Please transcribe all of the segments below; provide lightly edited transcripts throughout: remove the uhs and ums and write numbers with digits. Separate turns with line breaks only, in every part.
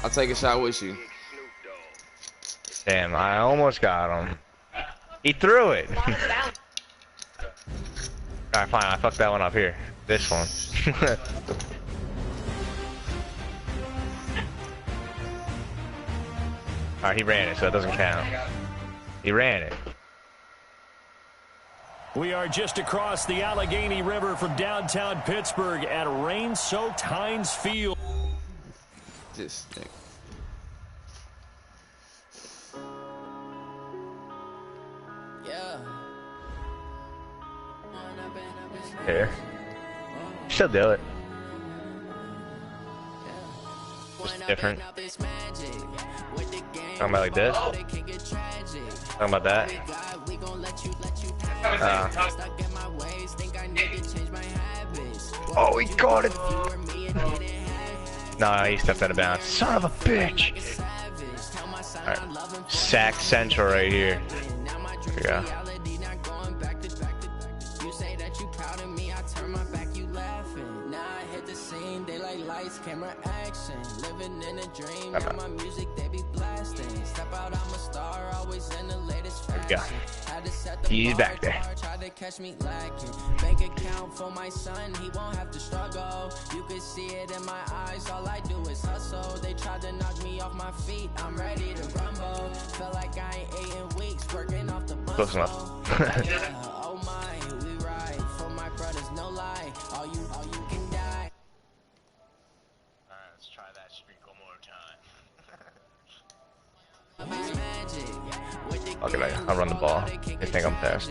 I'll take a shot with you.
Damn, I almost got him. He threw it. Alright, fine. I fucked that one up here. This one. Alright, he ran it, so it doesn't count. He ran it.
We are just across the Allegheny River from downtown Pittsburgh at rain-soaked Heinz Field.
This thing.
Here. She'll do it. Just different. Talking about like this. Talking about that. Oh, he caught it. Nah, he stepped out of bounds. Son of a bitch. Alright. Sack Central right here. There we go.
Camera action, living in a dream. Now my music they be blasting. Step out, I'm a star, always in the latest fashion.
He's back there.
Try to catch me lacking. Bank account for my son, he won't have to struggle. You can see it in my eyes, all I do is hustle. They tried to knock me off my feet, I'm ready to rumble. Felt like I ain't ate in weeks, working off the bus.
Close enough.
Oh my, we ride for my brothers, no lie. All you can die.
Let's try that streak one more time. Okay, I'll run the ball. I think I'm fast.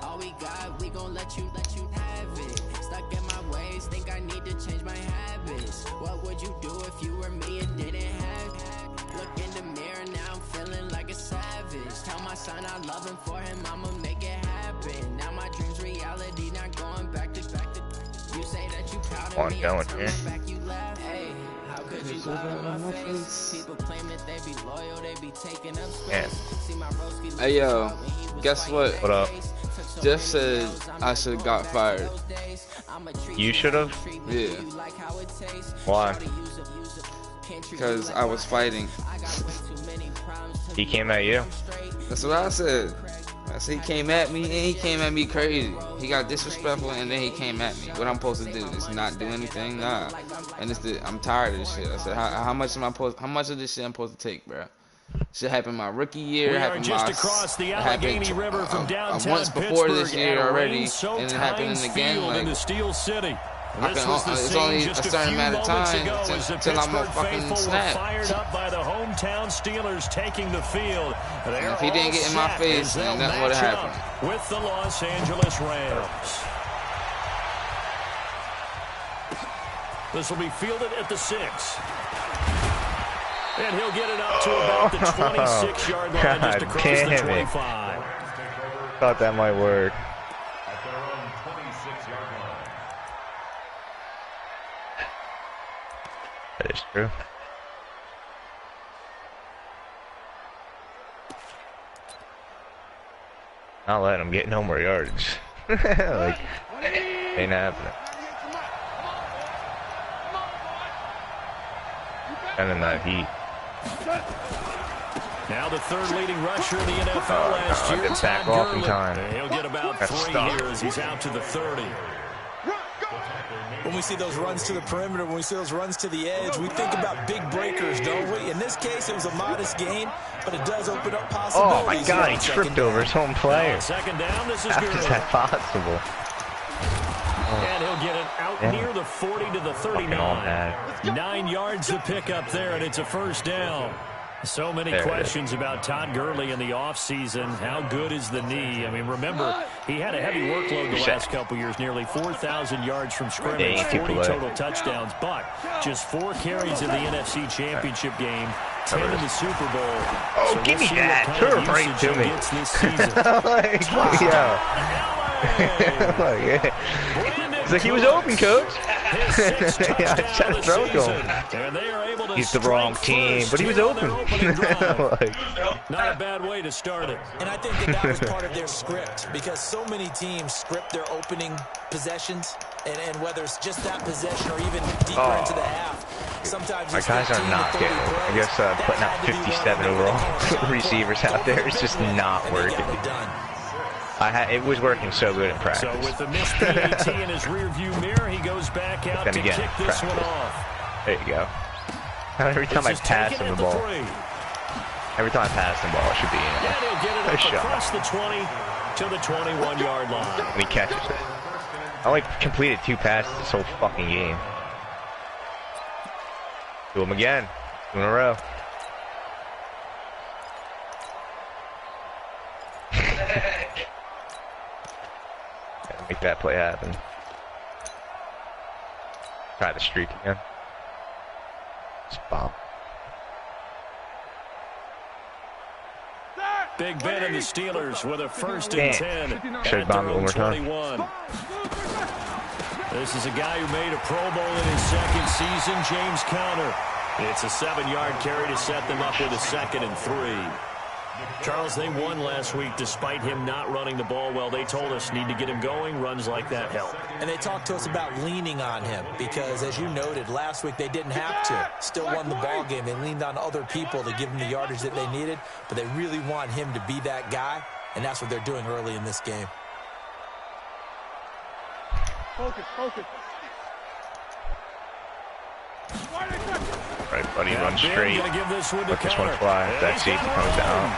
All we got, we gon' let you have it. Stuck in my ways, think I need to change my habits. What would you do if you were me and didn't have it? Look in the mirror, now I'm feeling like a savage. Tell my son I love him, for him I'ma make it happen. Now my dream's reality, not going back to back to. You say that you proud of me,
going here.
back you laugh. Hey, how could you lie to my face? People claim that they be loyal, they be taking up space. See my Roski.
Hey yo, guess what?
What up?
Jeff said I should have got fired.
You should have?
Yeah.
Why?
Because I was fighting.
He came at you?
That's what I said. I said he came at me and he came at me crazy. He got disrespectful and then he came at me. What I'm supposed to do? Just not do anything? Nah. And I'm tired of this shit. I said, how much of this shit I'm supposed to take, bro? Shit happened my rookie year.
We are just across the Allegheny River from downtown
once before this year already,
and
it happened again. Like,
in the Steel City.
it's only a certain amount of time until I'm a fucking snap.
Fired up by the hometown Steelers taking the field.
And if he didn't get in my face, then that's what happened.
With the Los Angeles Rams. This will be fielded at the 6. And he'll get it up to about the 26-yard line, just across the 25.
Thought that might work. That is true. Not letting him get no more yards. Like, ain't happening. And in that heat.
Now the third leading rusher in the NFL last year.
Get back off in time.
He'll get about 3 here as he's out to the 30.
When we see those runs to the perimeter, when we see those runs to the edge, we think about big breakers, don't we? In this case, it was a modest gain, but it does open up possibilities.
Oh my God, he tripped over his own player.
Second down, this is
How
good.
is that possible?
And he'll get it out near the 40 to the 39. 9 yards to pick up there, and it's a first down. So many questions about Todd Gurley in the offseason. How good is the knee? I mean, remember, he had a heavy workload the last couple years, nearly 4,000 yards from scrimmage, 40 total touchdowns, but just 4 carries in the NFC Championship game, 10 in the Super Bowl.
Oh,
so
give
we'll
me that. Throw it right to me.
This season.
Like, yeah. It's like he was open, coach. Yeah, I tried to throw it to him. He's the wrong team, but he was open. Like,
not a bad way to start it.
And I think that was part of their script, because so many teams script their opening possessions, and whether it's just that possession or even deeper into the half, Sometimes
our guys are not getting. I guess putting out 57 overall receivers out there is just not working. It was working so good in practice.
So with the missed PAT in his rearview mirror, he goes back out to kick this one off.
There you go. Every time I pass him the ball. Every time I pass the ball, it should be in.
And he'll get it up across the 20 to the 21-yard line.
And he catches it. I only completed 2 passes this whole fucking game. Do them again. 2 in a row. Gotta make that play happen. Try the streak again. Just bomb.
Big Ben and the Steelers with a 1st and 10.
Should have bombed it one more time.
This is a guy who made a Pro Bowl in his 2nd season, James Conner. It's a 7-yard carry to set them up with a 2nd and 3. Charles, they won last week despite him not running the ball well. They told us need to get him going. Runs like that help.
And they talked to us about leaning on him because, as you noted, last week they didn't have to. Still won the ball game. They leaned on other people to give them the yardage that they needed, but they really want him to be that guy, and that's what they're doing early in this game.
Focus, focus.
Right, buddy, run straight.
Give this one
Let this one fly. That safety comes down.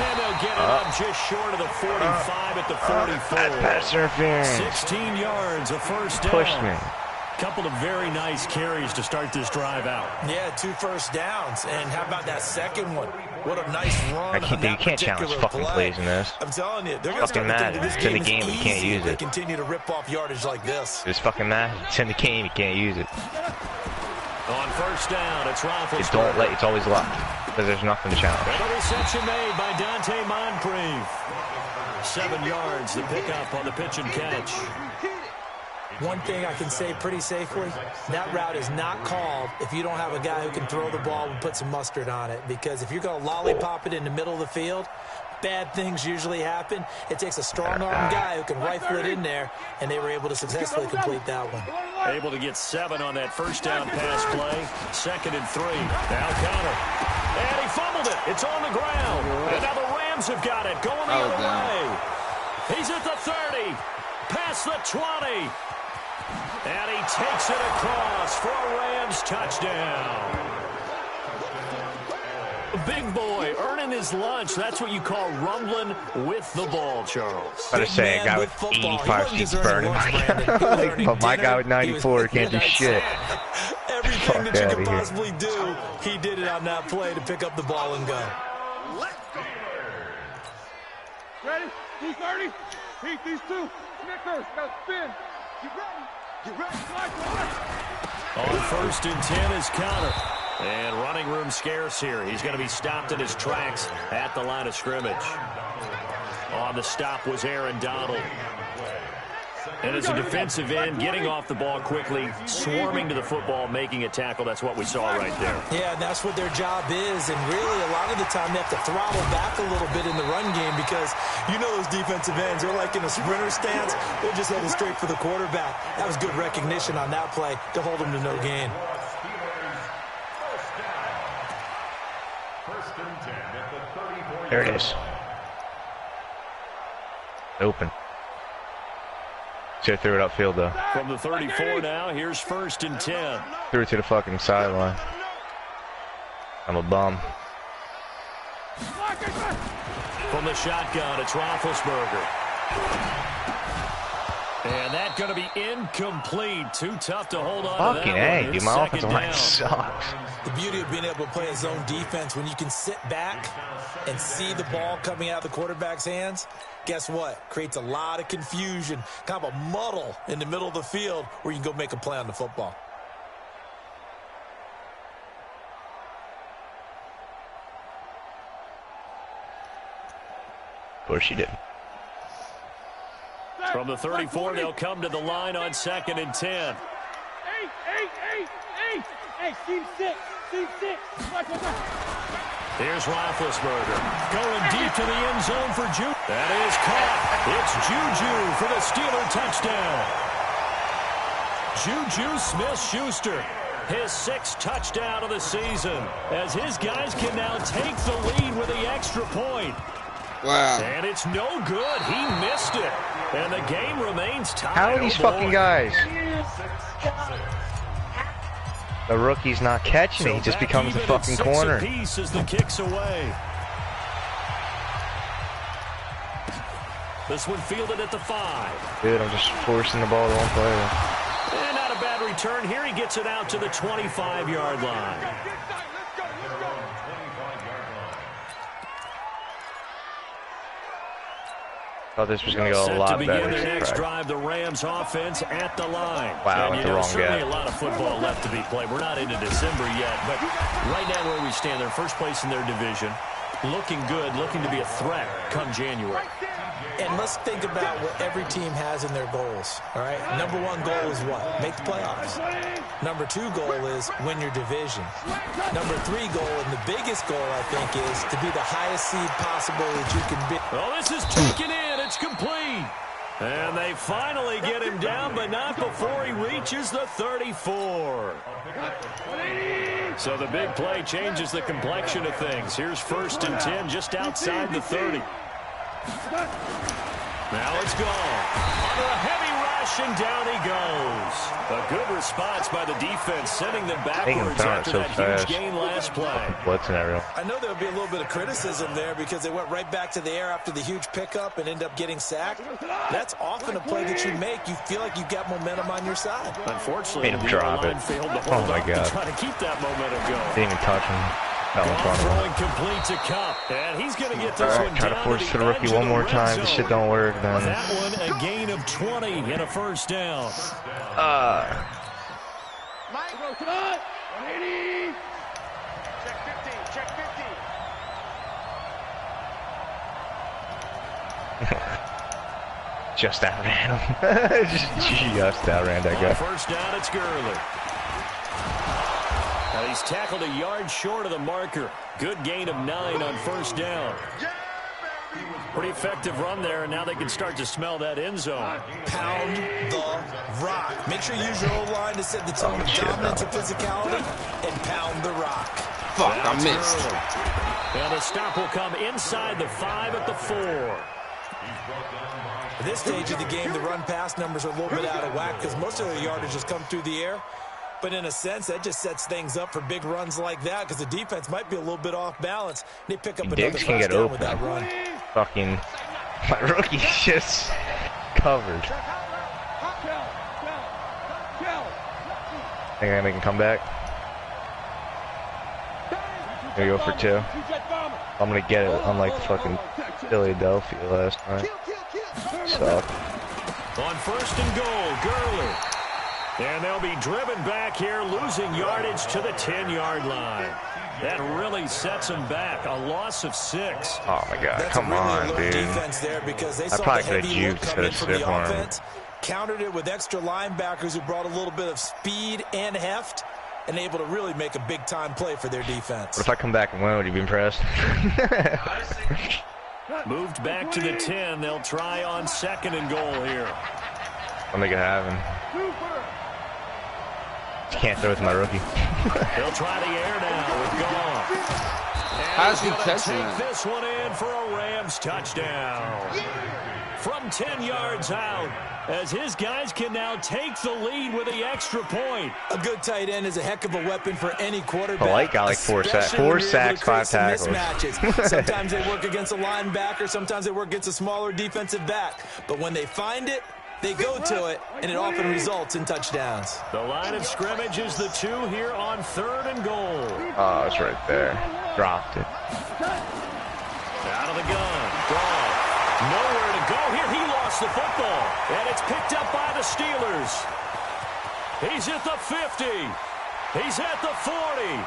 And they'll get it up just short of the 45 at the 44.
That's pass interference.
16 yards, a 1st down.
Pushed me.
Couple of very nice carries to start this drive out.
Yeah, 2 1st downs. And how about that 2nd one? What a nice run.
You can't challenge fucking plays in this.
I'm telling you, they're going to start to think this
it's in the
game
game, you can't use
they
it.
continue to rip off yardage like this.
It's fucking mad. It's in the game, you can't use it.
On 1st down, it's Roethlisberger.
Don't let. It's always locked because there's nothing to challenge.
And a reception made by Dante Moncrief. 7 yards, the pickup on the pitch and catch.
One thing I can say pretty safely, that route is not called if you don't have a guy who can throw the ball and put some mustard on it. Because if you're going to lollipop it in the middle of the field, bad things usually happen. It takes a strong-arm guy who can rifle it in there, and they were able to successfully complete that one.
Able to get 7 on that 1st down pass play. 2nd and 3. Now Conner. And he fumbled it. It's on the ground. And now the Rams have got it. Going the other way. He's at the 30. Past the 20. And he takes it across for a Rams touchdown. Big boy earning his lunch. That's what you call rumbling with the ball, Charles.
I just say a guy with 85 seats burning. But my guy with 94 can't do shit.
Everything that you could possibly do, he did it on that play to pick up the ball and go.
Ready? 230. Heat these 2. Nickers, now spin. You ready? You ready?
On 1st and 10 is Conner. And running room scarce here. He's going to be stopped in his tracks at the line of scrimmage. On the stop was Aaron Donald. And as a defensive end, getting off the ball quickly, swarming to the football, making a tackle. That's what we saw right there.
Yeah, that's what their job is. And really, a lot of the time, they have to throttle back a little bit in the run game because you know those defensive ends, they're like in a sprinter stance. They're just headed straight for the quarterback. That was good recognition on that play to hold him to no gain.
There it is. Open. Should have threw it upfield though.
From the 34 now, here's 1st and 10.
Threw it to the fucking sideline. I'm a bum.
From the shotgun, it's Roethlisberger. And that's going to be incomplete. Too tough to hold on
fucking
to that
dude, my offensive line sucks.
The beauty of being able to play a zone defense when you can sit back and see the ball coming out of the quarterback's hands, guess what? Creates a lot of confusion, kind of a muddle in the middle of the field where you can go make a play on the football.
Of course you did.
From the 34, they'll come to the line on 2nd and 10.
Hey, team 6.
Here's Roethlisberger going deep to the end zone for Juju. That is caught. It's Juju for the Steeler touchdown. Juju Smith-Schuster his 6th touchdown of the season, as his guys can now take the lead with the extra point.
Wow.
And it's no good. He missed it. And the game remains tied.
How are these fucking guys? The rookie's not catching it. He just becomes the fucking corner.
Piece as the kicks away. This one fielded at the 5.
Dude, I'm just forcing the ball to one player.
And not a bad return. Here he gets it out to the 25-yard line.
Thought this was going to go a lot better.
Set to begin their next drive, the Rams offense at the line.
Wow,
and
went the wrong
certainly
guy.
A lot of football left to be played. We're not into December yet, but right now where we stand, they're first place in their division. Looking good, looking to be a threat come January.
And let's think about what every team has in their goals, all right? Number 1 goal is what? Make the playoffs. Number 2 goal is win your division. Number 3 goal, and the biggest goal, I think, is to be the highest seed possible that you can be.
Oh, this is taken in. It's complete. And they finally get him down, but not before he reaches the 34. So the big play changes the complexion of things. Here's 1st and 10 just outside the 30. Now it's gone. Under a heavy rush, and down he goes. A good response by the defense, sending them backwards after that huge gain last play.
Blitzing everyone.
I know there'll be a little bit of criticism there because they went right back to the air after the huge pickup and ended up getting sacked. That's often a play that you make. You feel like you've got momentum on your side.
Unfortunately,
made him drop it. Oh my God.
Trying to keep that momentum going.
Didn't even touch him.
Throwing complete to Cup, and he's going to get this one
try
down
to force
to
the
the
rookie one more time. This shit don't work, then.
That one a gain of 20 and a 1st down.
Mike, go to 180. Check 15. Check 15.
Just outran him. just outran that guy.
1st down, it's Gurley. Now he's tackled a yard short of the marker. Good gain of 9 on 1st down. Pretty effective run there, and now they can start to smell that end zone.
Pound the rock. Make sure you use your O-line to set the tone of dominance and physicality, and pound the rock.
Fuck, I missed.
And the stop will come inside the 5 at the 4.
At this stage of the game, the run-pass numbers are a little bit out of whack because most of their yardage has come through the air. But in a sense, that just sets things up for big runs like that because the defense might be a little bit off balance. They pick up another
Diggs can get
down
open.
With that run.
Fucking, my rookie's just covered. Think I make him come back? There you go for 2. I'm gonna get it unlike fucking Philadelphia last night. Suck.
On 1st and goal, Gurley. And they'll be driven back here, losing yardage to the 10-yard line. That really sets them back. A loss of 6.
Oh my God!
That's
Come
a really
on,
alert
dude.
defense there because they saw
probably
the
could have
heavy load
juked
come in
to
from
stiff
the
arm.
offense, countered it with extra linebackers who brought a little bit of speed and heft, and able to really make a big-time play for their defense.
What if I come back and win? Would you be impressed?
Moved back to the 10. They'll try on 2nd and goal here.
I'll make it happen. Just can't throw it to my rookie.
They'll try the air now with Goff.
How's he catching
Take
that?
this one in for a Rams touchdown. From 10 yards out, as his guys can now take the lead with the extra point.
A good tight end is a heck of a weapon for any quarterback.
Polite got like 4 sacks.
especially when
4
you're able
sacks,
to create
5
some
tackles.
mismatches. Sometimes they work against a linebacker. Sometimes they work against a smaller defensive back. But when they find it, they go to it, and it often results in touchdowns.
The line of scrimmage is the 2 here on 3rd and goal.
Oh, it's right there. Dropped it.
Out of the gun. Goff. Nowhere to go here. He lost the football. And it's picked up by the Steelers. He's at the 50. He's at the 40.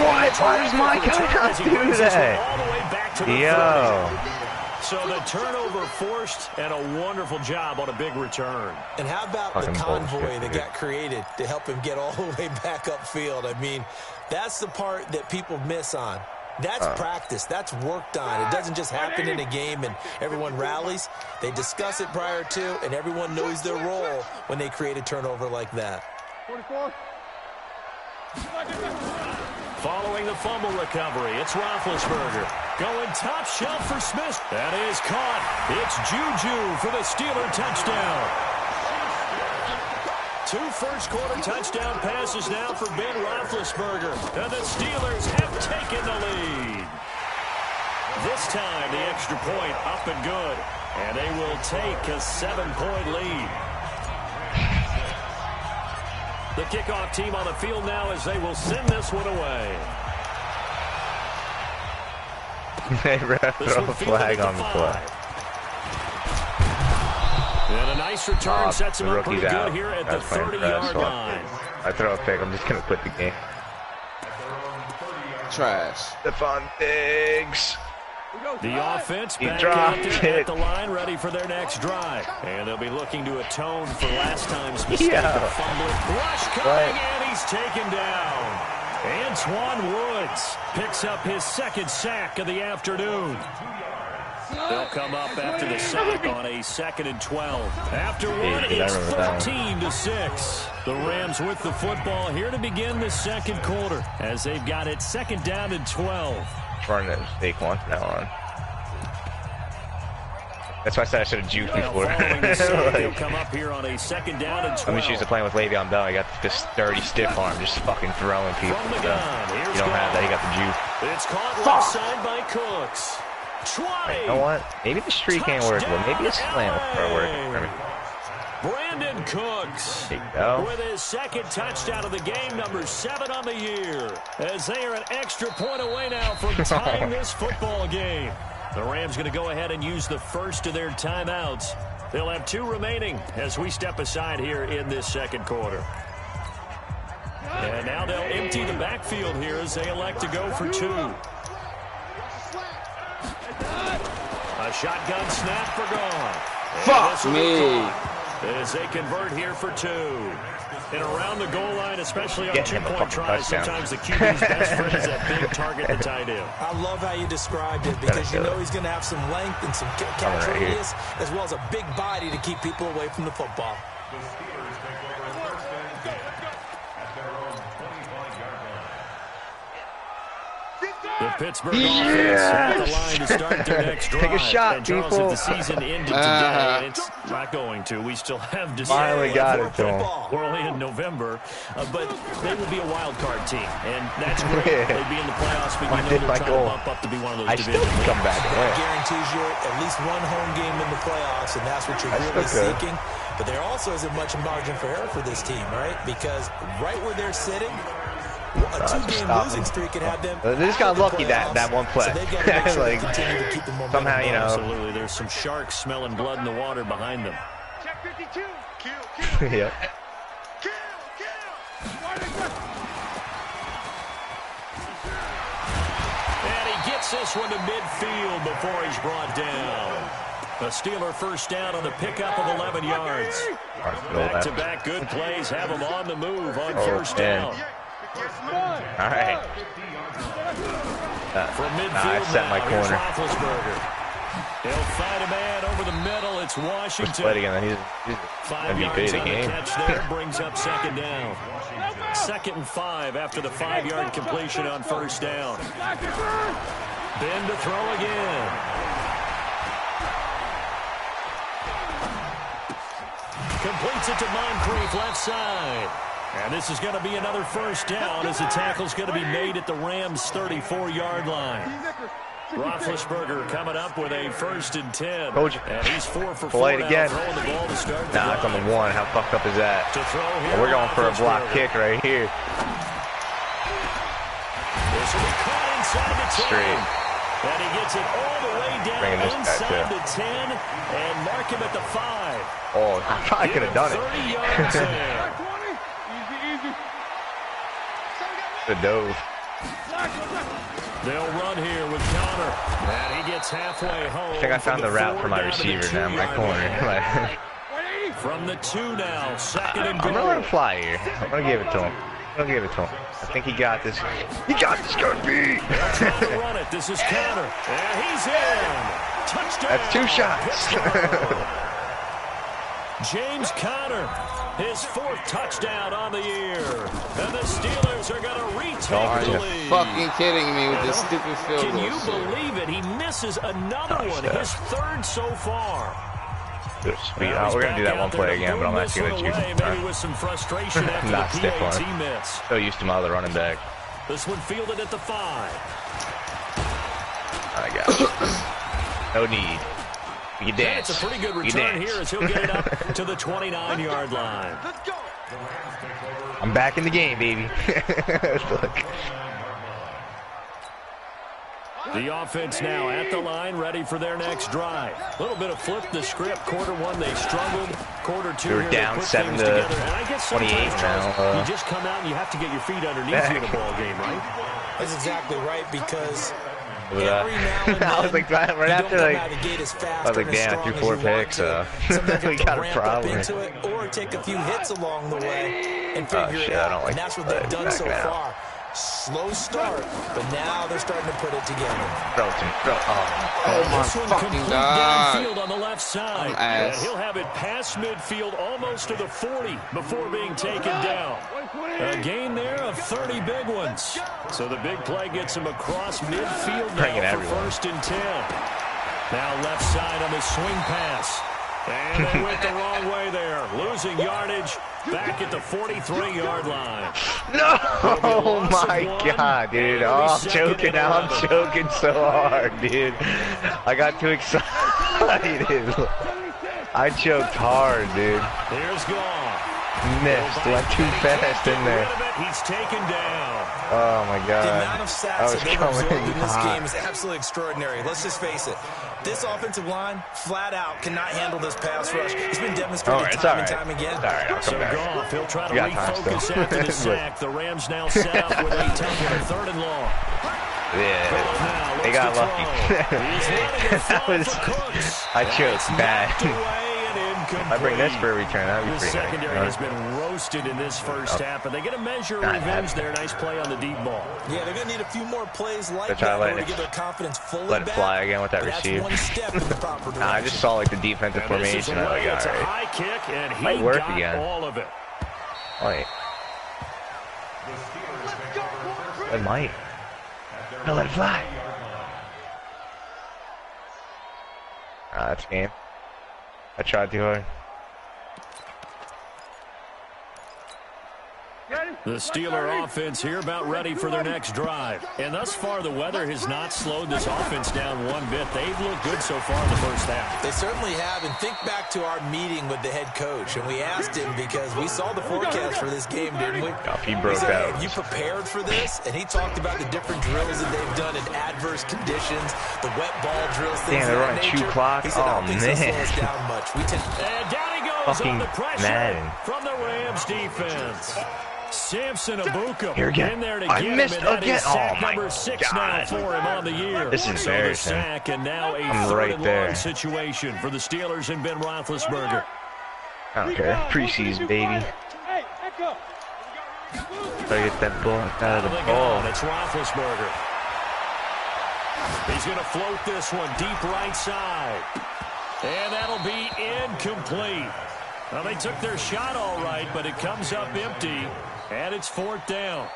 What? Why does my guy not do that?
All the way back to the 30. So the turnover forced, and a wonderful job on a big return.
And how about
Fucking
the convoy
bullshit,
that
dude.
got created to help him get all the way back upfield? I mean, that's the part that people miss on. That's practice. That's worked on. It doesn't just happen in a game and everyone rallies. They discuss it prior to, and everyone knows their role when they create a turnover like that.
44.
Following the fumble recovery, it's Roethlisberger. Going top shelf for Smith. That is caught. It's Juju for the Steeler touchdown. 2 first-quarter touchdown passes now for Ben Roethlisberger. And the Steelers have taken the lead. This time, the extra point up and good. And they will take a 7-point lead. The kickoff team on the field now as they will send this one away.
They throw a flag on the play.
And a nice return sets him up pretty good
out.
here at the 30-yard line.
I throw a pick. I'm just going to quit the game.
Trash.
Stephon Diggs.
The offense back out there at the line, ready for their next drive. And they'll be looking to atone for last time's mistake of fumbling. Rush coming, and he's taken down. Antoine Woods picks up his 2nd sack of the afternoon. They'll come up after the sack on a 2nd and 12. After one, it's 13-6. The Rams with the football here to begin the 2nd quarter as they've got it 2nd down and 12.
Running that mistake once now on. That's why I said I should have juked before.
They'll come up here on a 2nd down and 12.
I'm just used to playing with Le'Veon Bell. I got this sturdy stiff arm, just fucking throwing people.
From the gun,
you don't have that. You got the juke.
It's caught left side by Cooks. 20.
You know what? Maybe the streak ain't working, but maybe a slam will start working for me.
Brandon Cooks
There you go.
with his 2nd touchdown of the game, number 7 on the year, as they are an extra point away now from tying this football game. The Rams going to go ahead and use the first of their timeouts. They'll have 2 remaining as we step aside here in this 2nd quarter. And now they'll empty the backfield here as they elect to go for 2. A shotgun snap for gone.
Fuck me.
As they convert here for 2. And around the goal line, especially on 2-point tries, sometimes the QB's best friend is that big target, the tight end.
I love how you described it because you know he's going to have some length and some catch radius as well as a big body to keep people away from the football.
The Pittsburgh offense at the line to start their next drive.
Take a shot,
and Charles,
people.
if the season ended today, and it's not going to. We still have December.
Finally got it to him.
We're only in November, but they will be a wild card team, and that's great. They'd be in the playoffs, but you know they're trying to bump up to be one of those division
winners. Come back and win.
Guarantees you at least 1 home game in the playoffs, and that's what you're really seeking. But there also isn't much margin for error for this team, right? Because right where they're sitting, a 2-game losing streak could have them.
They just got lucky that one play.
So they've got to make sure they continue to keep the momentum
somehow, you know.
Absolutely. There's some sharks smelling blood in the water behind them.
Check 52. Kill.
Yep.
Kill.
And he gets this one to midfield before he's brought down. A Steeler first down on the pickup of 11 yards. Back-to-back good plays have them on the move on first down.
All right.
From midfield
I set my corner.
He'll find a man over the middle. It's Washington.
Play again. He's
5
MVP
yards
of the
on the
game.
catch there brings up 2nd down. 2nd and 5 after the 5-yard completion on first down. Ben to throw again. Completes it to Moncrief left side. And this is going to be another first down as the tackle's going to be made at the Rams' 34-yard line. Roethlisberger coming up with a 1st and 10. And he's 4 for 4 now,
again.
throwing the ball to start the
Nah, it's on the 1. How fucked up is that?
To throw here,
We're going for a block kick right here.
This will be caught inside the 10.
Straight.
And he gets it all the way down inside the 10 and mark him at the 5.
Oh, I probably could have done it.
30 yards there.
Easy.
The dove.
They'll run here with Connor. And he gets halfway home.
I think I found the route for my receiver now in my corner.
From the 2 now, 2nd and
I'm
goal.
going to let him fly here. I'm going to give it to him. I think he got this. He got this, gonna be.
Trying to run it. This is Connor. And he's in. Touchdown.
That's 2 shots.
James Conner His 4th touchdown on the year. And the Steelers are going to retake the lead.
Fucking kidding me with this stupid field goal.
Can you believe it? He misses another one. His 3rd so far.
We're going to do that one play again, but I'm actually going to choose
maybe with some frustration after
not
the
stiff
PAT
one.
miss.
So used to my other running back.
This one fielded at the 5.
I got it. No need. You dance.
It's a pretty good return here as he'll get it up to the 29-yard line.
I'm back in the game, baby. Look.
The offense now at the line, ready for their next drive. A little bit of flip the script. Quarter 1, they struggled. Quarter 2,
They're down 7 to 28 now.
You just come out and you have to get your feet underneath you in a ball game, right?
That's exactly right, because
every now and then, I was like, right after, like, I was like, damn, I threw 4 picks, we got a problem.
Or take a few hits along the way and figure it
I don't
out.
like
And that's what they've done so far. Slow start, but now they're starting to put it together.
Oh my fucking God.
Downfield on the left side. And he'll have it past midfield almost to the 40 before being taken down. A gain there of 30 big ones. So the big play gets him across midfield now for 1st and 10. Now left side on the swing pass. And they went the wrong way there. Losing yardage back at the 43-yard line.
No! Oh my God, dude. Oh, I'm choking now. I'm choking so hard, dude. I got too excited. I choked hard, dude.
Here's Goff.
Missed. Went too fast in there.
He's taken down.
Oh my God.
The amount of sacks that they've absorbed in this game is absolutely extraordinary. Let's just face it. This offensive line, flat out, cannot handle this pass rush. It's been demonstrated time and time again.
So Goff, he'll try to refocus after the sack. The Rams now set up with a 3rd and long.
Yeah, they got lucky. I choked bad. I bring this for a return. That'd be
the
pretty
secondary
nice.
has been roasted in this first half, but they get a measure of revenge there. Nice play on the deep ball.
Yeah, they're going to need a few more plays like that in order to get their confidence fully back.
Let it fly again with that receiver.
One step in the proper direction.
I just saw like the defensive formation. I'm like, all
it's a
right.
high kick, and he
Might work
got
again.
all of it.
Wait. It might. No, let it fly. That's game. I tried too hard.
The Steeler offense here about ready for their next drive. And thus far, the weather has not slowed this offense down one bit. They've looked good so far in the first half.
They certainly have. And think back to our meeting with the head coach. And we asked him because we saw the forecast for this game, didn't we?
He broke
said,
out.
hey, have you prepared for this? And he talked about the different drills that they've done in adverse conditions, the wet ball drills, things
they're
of that
running 2
nature.
clock.
He said, I don't think
man.
slow us down much.
And down he goes
Fucking
on the pressure
Madden.
from the Rams defense. Samson Abuka
Here again.
in there to
I
get
missed
him, and that
again.
is sack
Oh my
number 6
God.
now for him on the year.
This is
so the
embarrassing.
sack, and now a
I'm
3rd
right
and
there.
long situation for the Steelers and Ben Roethlisberger.
I don't care. Preseason, baby. Gotta get that ball out of the ball.
It's Roethlisberger. He's going to float this one deep right side. And that'll be incomplete. Well, they took their shot all right, but it comes up empty, and it's 4th down.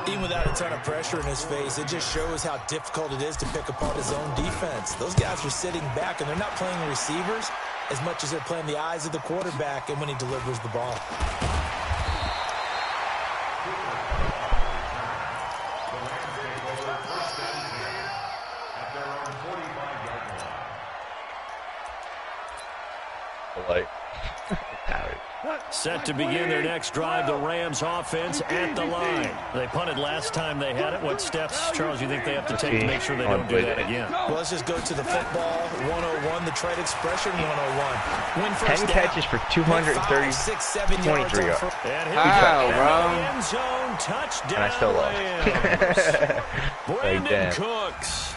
Even without a ton of pressure in his face, it just shows how difficult it is to pick apart his own defense. Those guys are sitting back, and they're not playing the receivers as much as they're playing the eyes of the quarterback and when he delivers the ball.
Like,
Set to begin their next drive, the Rams offense at the line. They punted last time they had it. What steps, Charles, you think they have to take to make sure they don't do that again?
Well, let's just go to the football 101, the trade expression 101. Win first
10 catches for 230, 23 yards.
How, End zone touchdown.
And I still lost.
Brandon Cooks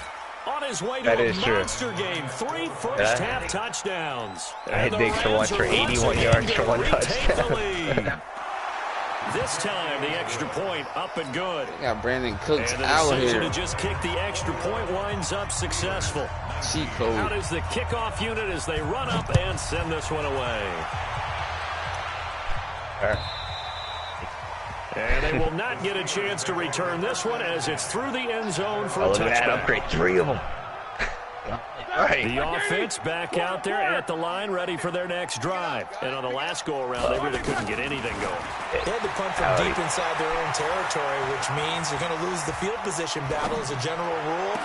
on his way to a monster game. 3 first-half touchdowns.
I hit Diggs for once for 81 yards for 1 touchdown.
This time, the extra point up and good.
We got Brandon Cooks
and
out here.
To just kick the extra point winds up successful.
Cheat code.
Out is the kickoff unit as they run up and send this one away. And they will not get a chance to return this one as it's through the end zone for a
Look at that
touchdown.
upgrade. 3 of them.
The offense back out there at the line, ready for their next drive. And on the last go-around, they really couldn't get anything going.
They had to punt from deep inside their own territory, which means you're going to lose the field position battle as a general rule.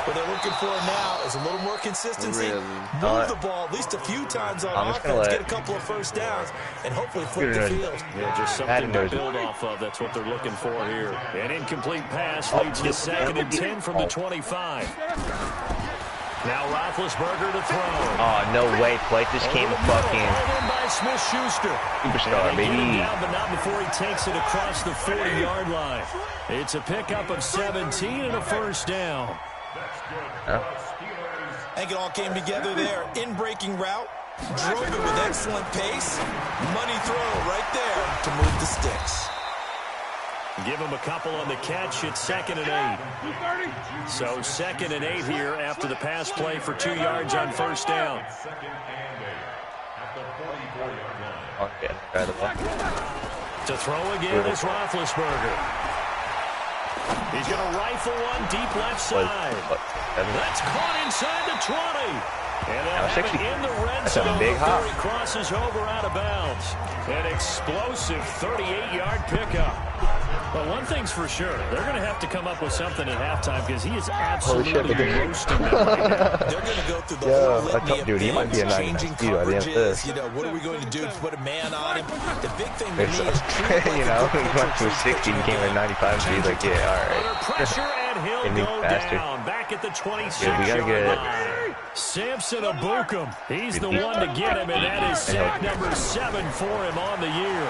What they're looking for now is a little more consistency. Move the ball at least a few times on offense, get a couple of first downs, and hopefully flip the field.
Yeah, just something to build off of. That's what they're looking for here. An incomplete pass leads to 2nd and 10 from the 25. Now Roethlisberger to throw.
Oh, no way. Blake just came fucking
by Smith-Schuster.
Superstar, baby.
Down, but not before he takes it across the 40-yard line. It's a pickup of 17 and a first down.
I think it all came together there. In-breaking route. Drove it with excellent pace. Money throw right there to move the sticks.
Give him a couple on the catch. It's 2nd and 8. So 2nd and 8 here after the pass play for 2 yards on first down. To throw again is Roethlisberger. He's going to rifle one deep left side. That's caught inside the 20. And they'll have it in the red zone before he crosses over out of bounds. An explosive 38-yard pickup. But one thing's for sure, they're going to have to come up with something at halftime because he is absolutely roasting them right now.
They're going to go through the whole litany of
he might be a
changing coverages. You know, what are we going to do to put a man on him? The big thing to me is treat
you know, he went to a 60 and came at 95, so he's like, yeah, all right.
Pressure and he'll go down. Back at the 26-yard line. Samson Abukum. He's the one to get him, and that is sack number 7 for him on the year.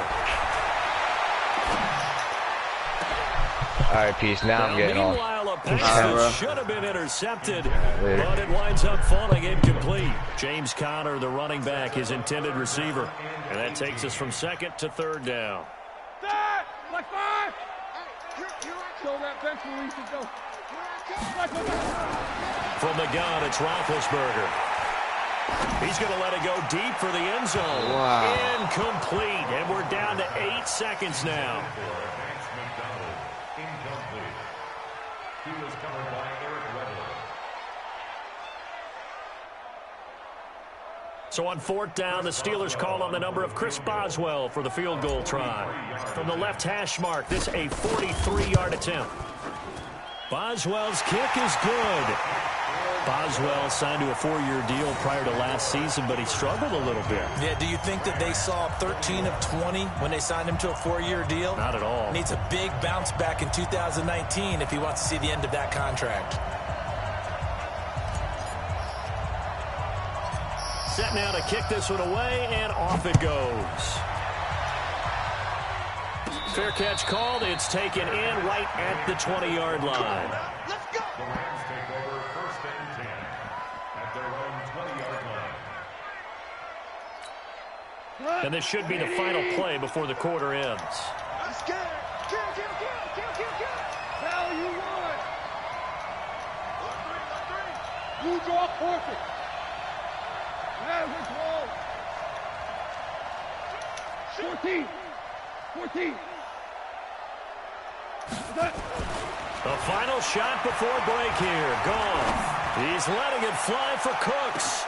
All right, peace. Now I'm getting off.
Meanwhile, a pass that should have been intercepted, but it winds up falling incomplete. James Conner, the running back, his intended receiver. And that takes us from 2nd to 3rd down.
Like 5. Show that bench where we should go.
From the gun, it's Roethlisberger. He's going to let it go deep for the end zone.
Wow.
Incomplete, and we're down to 8 seconds now. So on 4th down, the Steelers call on the number of Chris Boswell for the field goal try. From the left hash mark, this a 43-yard attempt. Boswell's kick is good. Boswell signed to a 4-year deal prior to last season, but he struggled a little bit.
Yeah, do you think that they saw 13 of 20 when they signed him to a 4-year deal?
Not at all.
Needs a big bounce back in 2019 if he wants to see the end of that contract.
Set now to kick this one away, and off it goes. Fair catch called. It's taken in right at the 20-yard line.
Let's go.
The Rams take over 1st and 10 at their own 20-yard line.
And this should be the final play before the quarter ends.
Let's get it. Kill. Hell, you won. 3. You draw perfect. Yeah, let's roll. 14.
The final shot before break here. Goff. He's letting it fly for Cooks.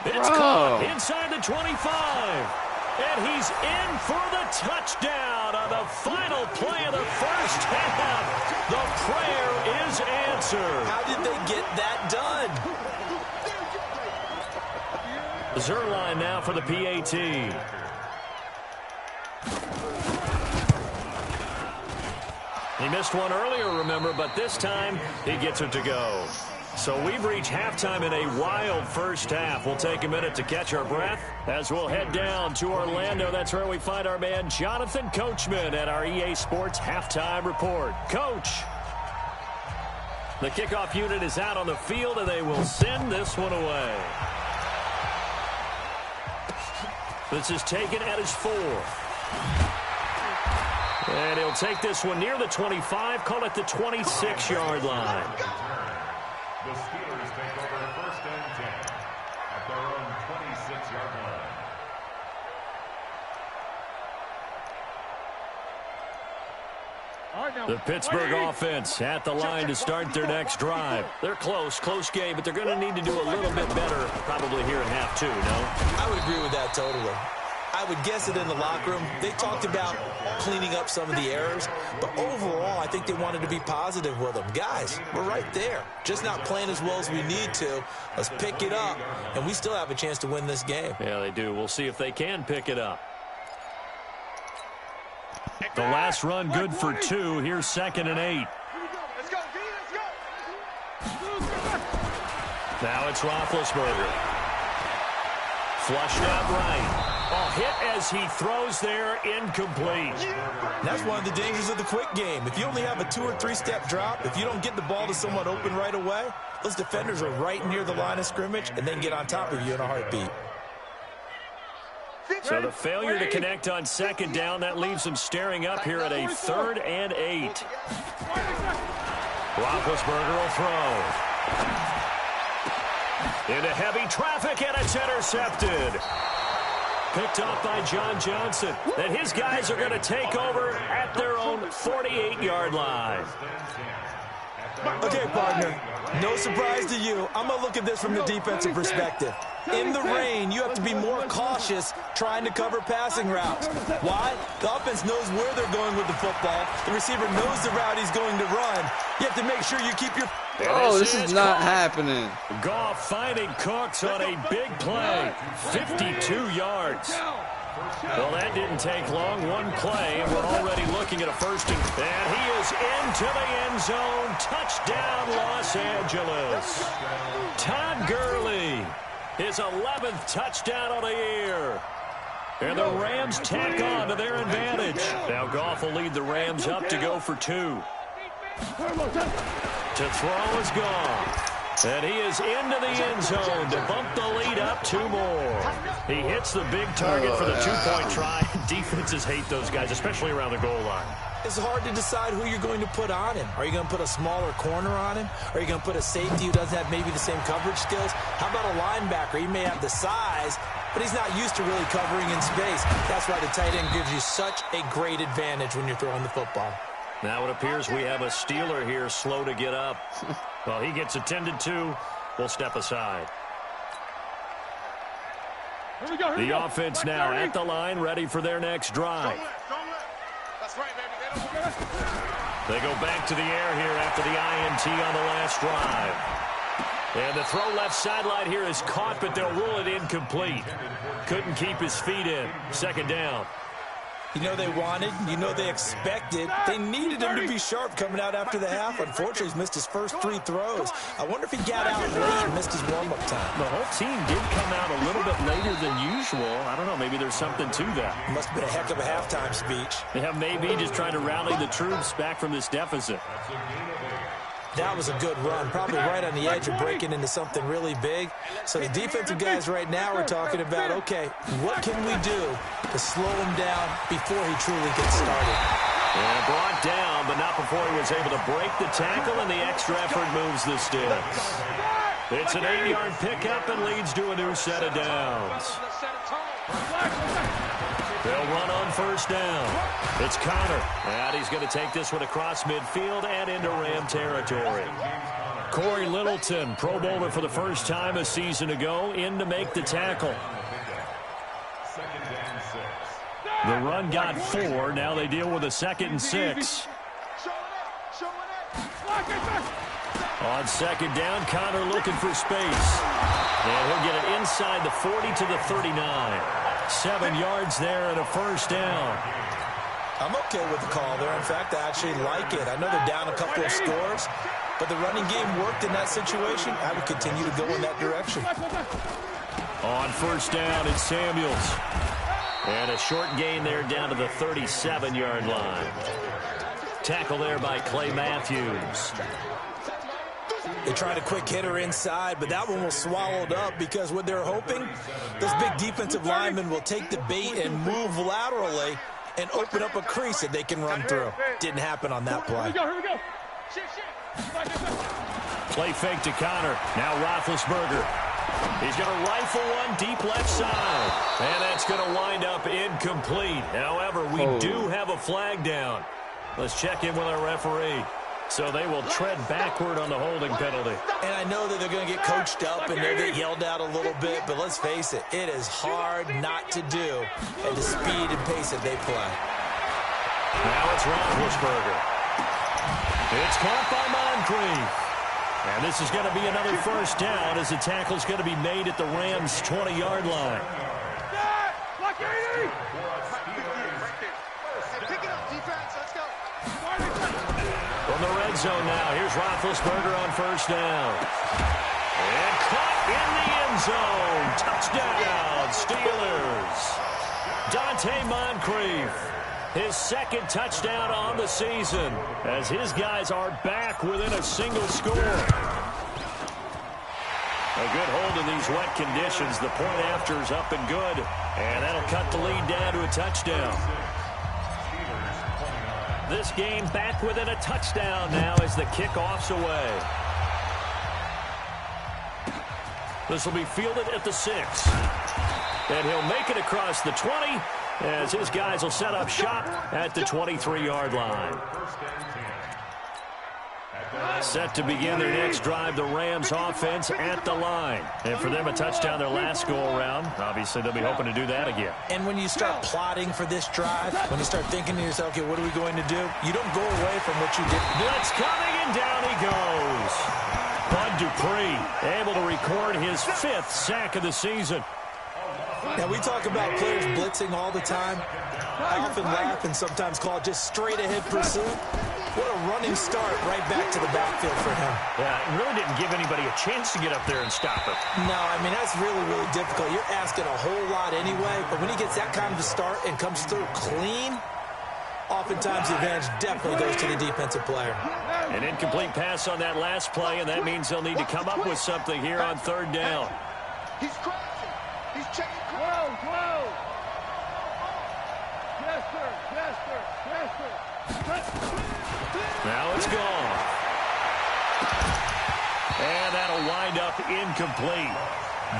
It's caught inside the 25. And he's in for the touchdown on the final play of the first half. The prayer is answered.
How did they get that done?
Zuerlein now for the PAT. He missed one earlier, remember, but this time he gets it to go. So we've reached halftime in a wild first half. We'll take a minute to catch our breath as we'll head down to Orlando. That's where we find our man Jonathan Coachman at our EA Sports Halftime Report. Coach, the kickoff unit is out on the field, and they will send this one away. This is taken at his 4th. And he'll take this one near the 25, call it the 26-yard line.
The Steelers take over 1st and 10 at their own 26-yard
The Pittsburgh offense at the line to start their next drive. They're close game, but they're going to need to do a little bit better probably here in half two, no?
I would agree with that totally. I would guess it in the locker room. They talked about cleaning up some of the errors, but overall, I think they wanted to be positive with them. Guys, we're right there. Just not playing as well as we need to. Let's pick it up, and we still have a chance to win this game.
Yeah, they do. We'll see if they can pick it up. The last run good for 2. Here's 2nd and 8.
Let's go, let's go.
Now it's Roethlisberger. Flushed out right. A hit as he throws there, incomplete.
That's one of the dangers of the quick game. If you only have a 2- or 3-step drop, if you don't get the ball to someone open right away, those defenders are right near the line of scrimmage and then get on top of you in a heartbeat.
So the failure to connect on 2nd down, that leaves him staring up here at a 3rd and 8. Roethlisberger will throw. Into heavy traffic, and it's intercepted. Picked off by John Johnson. Then his guys are going to take over at their own 48-yard line.
Okay, partner, no surprise to you. I'm going to look at this from the defensive perspective. In the rain, you have to be more cautious trying to cover passing routes. Why? The offense knows where they're going with the football. The receiver knows the route he's going to run. You have to make sure you keep your...
Oh, this is not happening.
Goff finding Cooks on a big play. 52 yards. Well, that didn't take long. One play, and we're already looking at a 1st and he is into the end zone. Touchdown, Los Angeles. Todd Gurley, his 11th touchdown of the year. And the Rams tack on to their advantage. Now Goff will lead the Rams up to go for 2. To throw is gone. And he is into the end zone to bump the lead up 2 more. He hits the big target for the 2-point try. Defenses hate those guys, especially around the goal line.
It's hard to decide who you're going to put on him. Are you going to put a smaller corner on him? Are you going to put a safety who doesn't have maybe the same coverage skills? How about a linebacker? He may have the size, but he's not used to really covering in space. That's why the tight end gives you such a great advantage when you're throwing the football.
Now it appears we have a Steeler here slow to get up. Well, he gets attended to. We'll step aside. The offense now at the line, ready for their next drive.
That's right, baby.
They go back to the air here after the INT on the last drive. And the throw left sideline here is caught, but they'll rule it incomplete. Couldn't keep his feet in. 2nd down.
You know they wanted, you know they expected. They needed him to be sharp coming out after the half. Unfortunately, he's missed his first 3 throws. I wonder if he got out late and missed his warm-up time.
The whole team did come out a little bit later than usual. I don't know, maybe there's something to that.
Must have been a heck of a halftime speech.
Yeah, maybe just trying to rally the troops back from this deficit.
That was a good run, probably right on the edge of breaking into something really big. So the defensive guys right now are talking about, okay, what can we do to slow him down before he truly gets started?
And brought down, but not before he was able to break the tackle, and the extra effort moves the sticks. It's an 8-yard pickup and leads to a new set of downs. They'll run on 1st down. It's Connor, and he's going to take this one across midfield and into Ram territory. Corey Littleton, Pro Bowler for the first time a season ago, in to make the tackle. The run got 4. Now they deal with a 2nd and 6. On 2nd down, Connor looking for space. And he'll get it inside the 40 to the 39. 7 yards there and a 1st down.
I'm okay with the call there. In fact, I actually like it. I know they're down a couple of scores, but the running game worked in that situation. I would continue to go in that direction.
On 1st down, it's Samuels. And a short gain there down to the 37-yard line. Tackle there by Clay Matthews.
They tried a quick hitter inside, but that one was swallowed up because what they're hoping, those big defensive linemen will take the bait and move laterally and open up a crease that they can run through. Didn't happen on that play.
Here we go.
Play fake to Connor. Now Roethlisberger. He's going to rifle one deep left side. And that's going to wind up incomplete. However, we do have a flag down. Let's check in with our referee. So they will tread backward on the holding penalty.
And I know that they're going to get coached up and they'll get yelled at a little bit, but let's face it, it is hard not to do at the speed and pace that they play.
Now it's Roethlisberger. It's caught by Moncrief. And this is going to be another first down as the tackle is going to be made at the Rams' 20-yard line. From the red zone now, here's Roethlisberger on first down. And caught in the end zone. Touchdown, Steelers. Dante Moncrief, his second touchdown on the season, as his guys are back within a single score. A good hold in these wet conditions. The point after is up and good, and that'll cut the lead down to a touchdown. This game back within a touchdown now as the kickoff's away. This will be fielded at the 6. And he'll make it across the 20 as his guys will set up shop at the 23-yard line. Set to begin their next drive, the Rams offense at the line. And for them, a touchdown their last go-around. Obviously, they'll be hoping to do that again.
And when you start plotting for this drive, when you start thinking to yourself, okay, what are we going to do? You don't go away from what you did.
Blitz coming, and down he goes. Bud Dupree able to record his 5th sack of the season.
Now, we talk about players blitzing all the time. I often laugh and sometimes call it just straight-ahead pursuit. What a running start right back to the backfield for him.
Yeah, it really didn't give anybody a chance to get up there and stop him.
No, I mean, that's really, really difficult. You're asking a whole lot anyway, but when he gets that kind of a start and comes through clean, oftentimes the advantage definitely goes to the defensive player.
An incomplete pass on that last play, and that means they'll need to come up with something here on third down.
He's crashing. He's checking. Whoa. Yes, sir. Yes, sir. Yes, sir.
Now it's gone. And that'll wind up incomplete.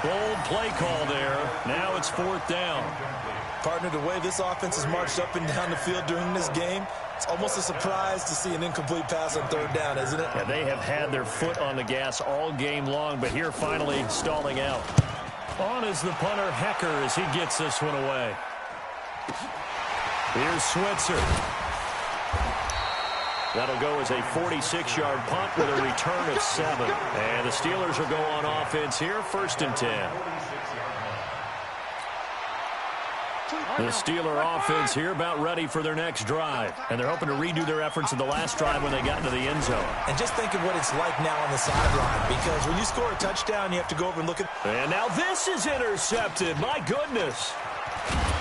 Bold play call there. Now it's 4th down.
Partner, the way this offense has marched up and down the field during this game, it's almost a surprise to see an incomplete pass on third down, isn't it?
Yeah, they have had their foot on the gas all game long, but here finally stalling out. On is the punter, Hecker, as he gets this one away. Here's Switzer. That'll go as a 46-yard punt with a return of 7. And the Steelers will go on offense here, 1st and 10. The Steeler offense here about ready for their next drive. And they're hoping to redo their efforts in the last drive when they got into the end zone.
And just think of what it's like now on the sideline, because when you score a touchdown, you have to go over and look at...
And now this is intercepted. My goodness.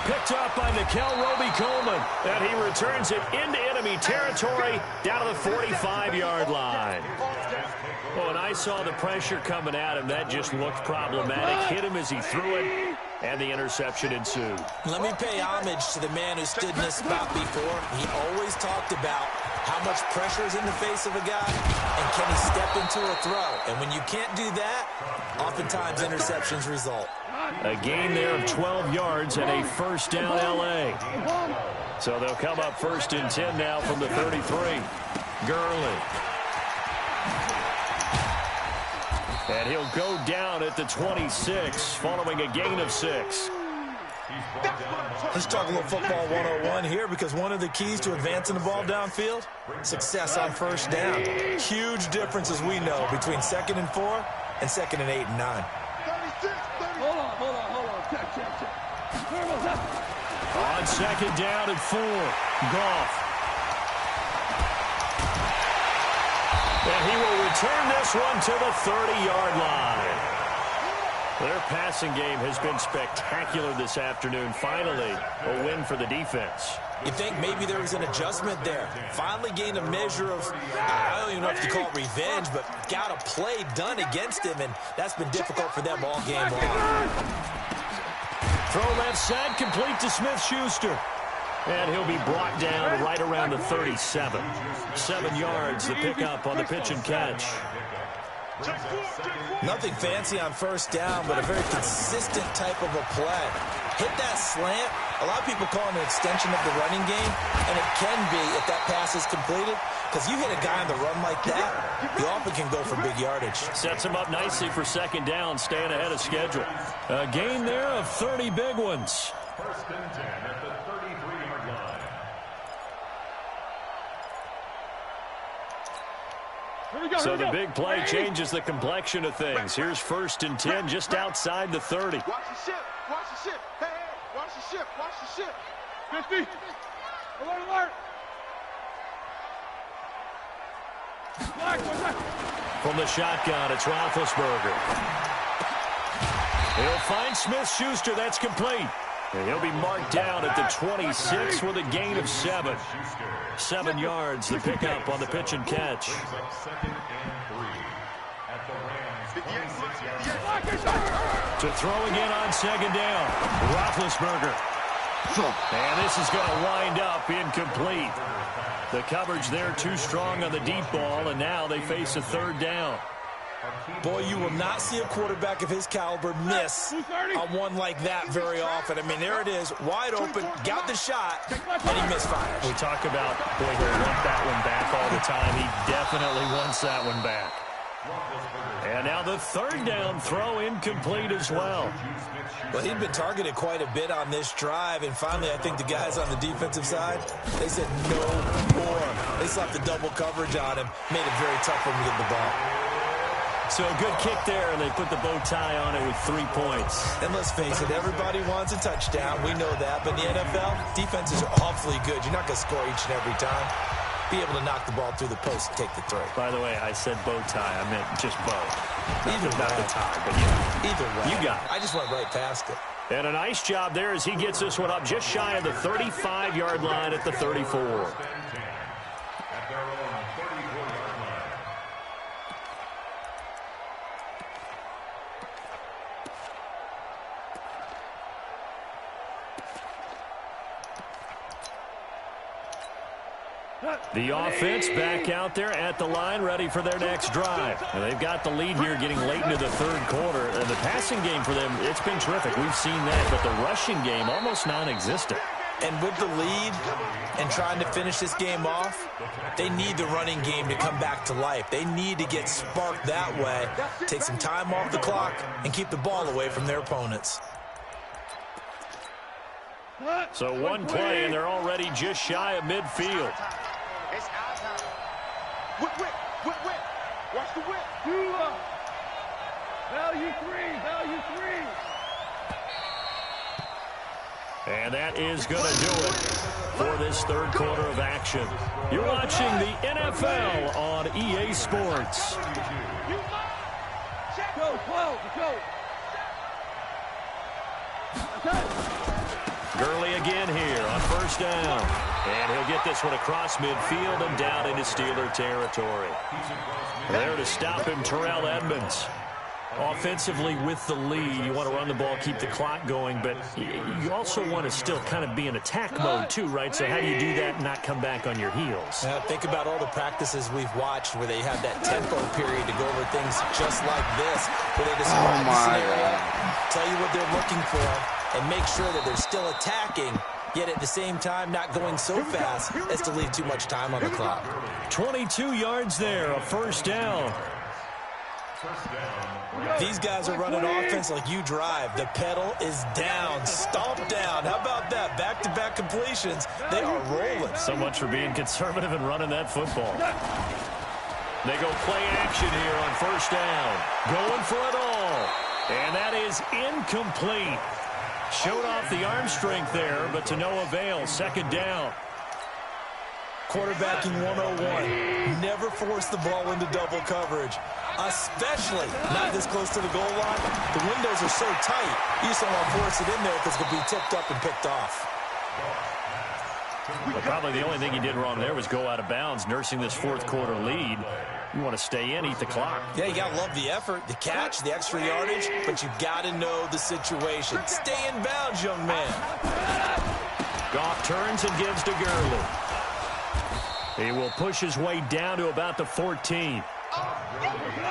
Picked up by Nickel Roby-Coleman. And he returns it into enemy territory down to the 45-yard line. Oh, and I saw the pressure coming at him. That just looked problematic. Hit him as he threw it, and the interception ensued.
Let me pay homage to the man who stood in this spot before. He always talked about how much pressure is in the face of a guy, and can he step into a throw. And when you can't do that, oftentimes interceptions result.
A gain there of 12 yards and a first down L.A. So they'll come up 1st and 10 now from the 33. Gurley. And he'll go down at the 26 following a gain of 6.
Let's talk a little football 101 here, because one of the keys to advancing the ball downfield, success on first down. Huge difference, as we know, between 2nd and 4 and 2nd and 8 and 9.
Hold on. Check.
On 2nd down and 4, Goff. And he will return this one to the 30-yard line. Their passing game has been spectacular this afternoon. Finally, a win for the defense.
You think maybe there was an adjustment there. Finally gained a measure of, I don't even know if you call it revenge, but got a play done against him, and that's been difficult for them all game long.
Throw left side, complete to Smith-Schuster. And he'll be brought down right around the 37. 7 yards to pick up on the pitch and catch.
Nothing fancy on first down, but a very consistent type of a play. Hit that slant, A lot of people call it an extension of the running game, and it can be if that pass is completed, because you hit a guy on the run like that, he often can go for big yardage.
Sets him up nicely for second down, staying ahead of schedule. A gain there of 30 big ones.
First and 10 at the 33-yard line.
So the big play changes the complexion of things. Here's first and 10 just outside the 30.
Watch the ship. Watch the ship. Hey, hey. Watch the ship. Watch the ship. 50. Alert, alert.
From the shotgun, it's Roethlisberger. He'll find Smith-Schuster. That's complete. And he'll be marked down at the 26 with a gain of 7. 7 yards, the pickup on the pitch and catch.
Second and 3 at the Rams 26-yard line.
To throw again on second down, Roethlisberger. And this is going to wind up incomplete. The coverage there too strong on the deep ball, and now they face a third down.
Boy, you will not see a quarterback of his caliber miss on one like that very often. I mean, there it is, wide open, got the shot, and he misfires.
We talk about, boy, he'll want that one back all the time. He definitely wants that one back. And now the third down throw incomplete as well.
Well, he'd been targeted quite a bit on this drive, and finally I think the guys on the defensive side, they said no more. They slapped the double coverage on him, made it very tough for him to get the ball.
So a good kick there, and they put the bow tie on it with 3 points.
And let's face it, everybody wants a touchdown. We know that. But in the NFL, defenses are awfully good. You're not going to score each and every time. Be able to knock the ball through the post and take the throw.
By the way, I said bow tie. I meant just bow.
Either
not
way.
the tie, but yeah.
Either way.
You got it.
I just went right past it.
And a nice job there as he gets this one up just shy of the 35-yard line at the 34.
At their own 34-yard line.
The offense back out there at the line, ready for their next drive. And they've got the lead here getting late into the third quarter. And the passing game for them, it's been terrific. We've seen that, but the rushing game almost non-existent.
And with the lead and trying to finish this game off, they need the running game to come back to life. They need to get sparked that way, take some time off the clock, and keep the ball away from their opponents.
So one play, and they're already just shy of midfield.
It's our time. Whip. Watch the whip. Value three.
And that is going to do it for this third quarter of action. You're watching the NFL on EA Sports.
Go.
Gurley again here on first down. And he'll get this one across midfield and down into Steeler territory. There to stop him, Terrell Edmunds. Offensively with the lead, you want to run the ball, keep the clock going, but you also want to still kind of be in attack mode too, right? So how do you do that and not come back on your heels?
Now, think about all the practices we've watched where they have that tempo period to go over things just like this, where they describe the scenario, tell you what they're looking for, and make sure that they're still attacking, yet at the same time not going so fast as to leave too much time on the clock.
22 yards there, a first down.
These guys are running offense like you drive. The pedal is down, stomp down. How about that? Back-to-back completions. They are rolling.
So much for being conservative and running that football. They go play action here on first down. Going for it all. And that is incomplete. Showed off the arm strength there, but to no avail. Second down.
Quarterbacking 101. Never force the ball into double coverage, especially not this close to the goal line. The windows are so tight, you just don't want to force it in there because it could be tipped up and picked off.
Well, probably the only thing he did wrong there was go out of bounds, nursing this fourth quarter lead. You want to stay in, eat the clock.
Yeah, you got to love the effort, the catch, the extra yardage, but you got to know the situation. Stay in bounds, young man.
Goff turns and gives to Gurley. He will push his way down to about the 14.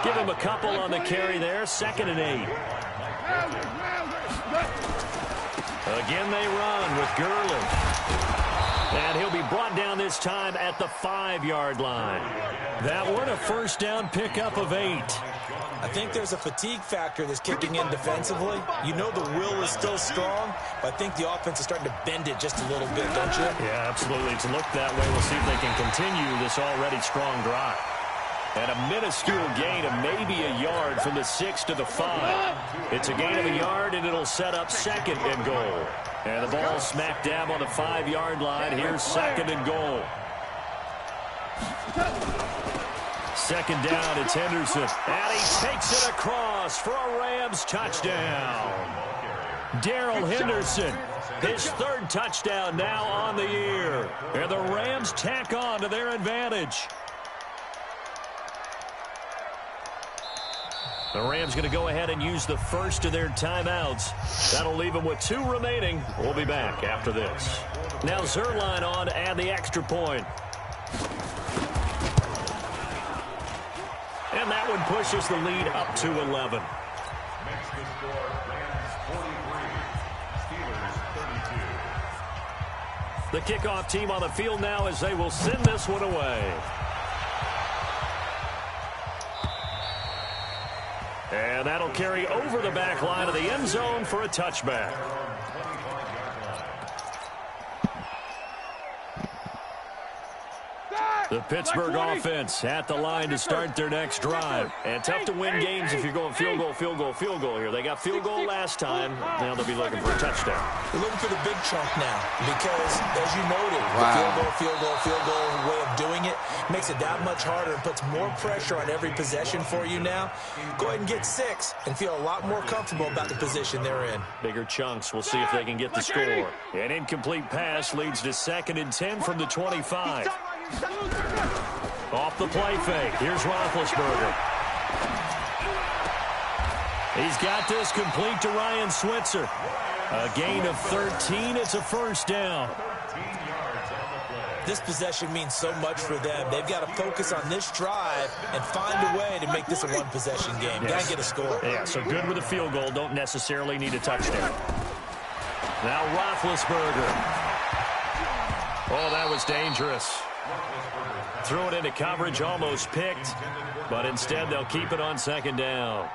Give him a couple on the carry there. 2nd and 8. Again they run with Gurley. And he'll be brought down this time at the 5-yard line. That one a first down pickup of 8.
I think there's a fatigue factor that's kicking in defensively. You know the will is still strong, but I think the offense is starting to bend it just a little bit, don't you?
Yeah, absolutely. It's looked that way. We'll see if they can continue this already strong drive. And a minuscule gain of maybe a yard from the 6 to the 5. It's a gain of a yard, and it'll set up 2nd and goal. And the ball smack dab on the 5-yard line. Here's 2nd and goal. 2nd down, it's Henderson. And he takes it across for a Rams touchdown. Darrell Henderson, his 3rd touchdown now on the year. And the Rams tack on to their advantage. The Rams going to go ahead and use the first of their timeouts. That'll leave them with 2 remaining. We'll be back after this. Now Zuerlein on to add the extra point. And that one pushes the lead up to 11.
Makes the score Rams 43, Steelers 32.
The kickoff team on the field now as they will send this one away. And that'll carry over the back line of the end zone for a touchback. The Pittsburgh offense at the line to start their next drive. And tough to win games if you're going field goal, field goal, field goal here. They got field goal last time. Now they'll be looking for a touchdown.
They're looking for the big chunk now because, as you noted,
Wow.
the field goal way of doing it makes it that much harder and puts more pressure on every possession for you now. Go ahead and get 6 and feel a lot more comfortable about the position they're in.
Bigger chunks. We'll see if they can get the score. An incomplete pass leads to 2nd and 10 from the 25. Off the play fake. Here's Roethlisberger. He's got this complete to Ryan Switzer. A gain of 13. It's a first down.
This possession means so much for them. They've got to focus on this drive and find a way to make this a one-possession game.
Yes.
Got to get a score.
Yeah, so good with a field goal. Don't necessarily need a touchdown. Now Roethlisberger. Oh, that was dangerous. Threw it into coverage, almost picked. But instead, they'll keep it on 2nd down.